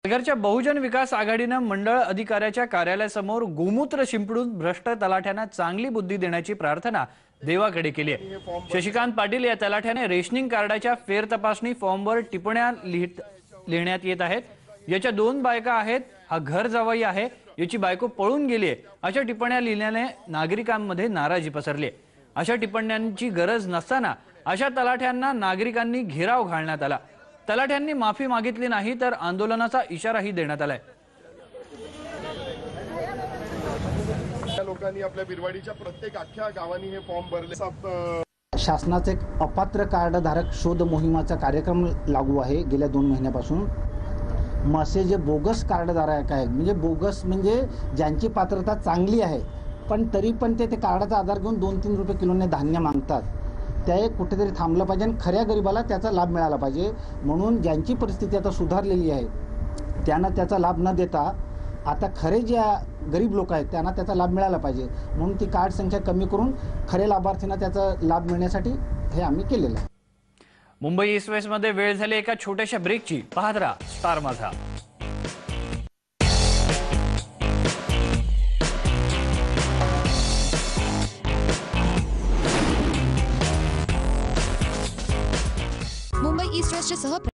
नगरच्या बहुजन विकास आघाडीने मंडळ अधिकाऱ्याच्या कार्यालयासमोर गोमूत्र शिंपडून भ्रष्ट तलाठ्यांना चांगली बुद्धी देण्याची प्रार्थना देवाकडे केली आहे। शशिकांत पाटील या तलाठ्याने रेशनिंग कार्डाच्या फेर तपासणी फॉर्मवर टिप्पण्या लिहिण्यात येत आहेत। याच्या 2 बायका आहेत, हा घर जावई आहे, याची बायको पळून गेली आहे, अशा टिप्पण्या लिहिल्याने नागरिकांमध्ये नाराजी पसरली आहे। अशा टिप्पण्यांची गरज नसताना अशा तलाठ्यांना नागरिकांनी घेराव घालण्यात आला। तलाठ्यांनी माफी मागितली नाही तर आंदोलनाचा इशाराही देण्यात आलाय। लोकांनी आपल्या बिरवाडीच्या प्रत्येक अख्ख्या गावांनी हे फॉर्म भरले। शासनाचे एक अपात्र कार्डधारक शोध मोहिमाचा कार्यक्रम लागू आहे गेल्या 2 महिन्यापासून। असे जे बोगस कार्डधारक आहेत, म्हणजे बोगस म्हणजे ज्यांची पात्रता चांगली आहे पण तरी पण ते कार्डाचा आधार घेऊन 2-3 रुपये किलोने धान्य मागतात, ते कुठेतरी थांबलं पाहिजे आणि खऱ्या गरिबाला त्याचा लाभ मिळाला पाहिजे। म्हणून ज्यांची परिस्थिती आता सुधारलेली आहे त्यांना त्याचा लाभ न देता आता खरे जे गरीब लोक आहेत त्यांना त्याचा लाभ मिळाला पाहिजे, म्हणून ती कार्ड संख्या कमी करून खरे लाभार्थींना त्याचा लाभ मिळण्यासाठी हे आम्ही केलेलं आहे। मुंबई ईस्ट वेस्ट मध्ये वेळ झाली एका छोट्याशा ब्रेकची। पाहत रहा स्टार माझा। मुंबई ईस्ट वेस्टचे सह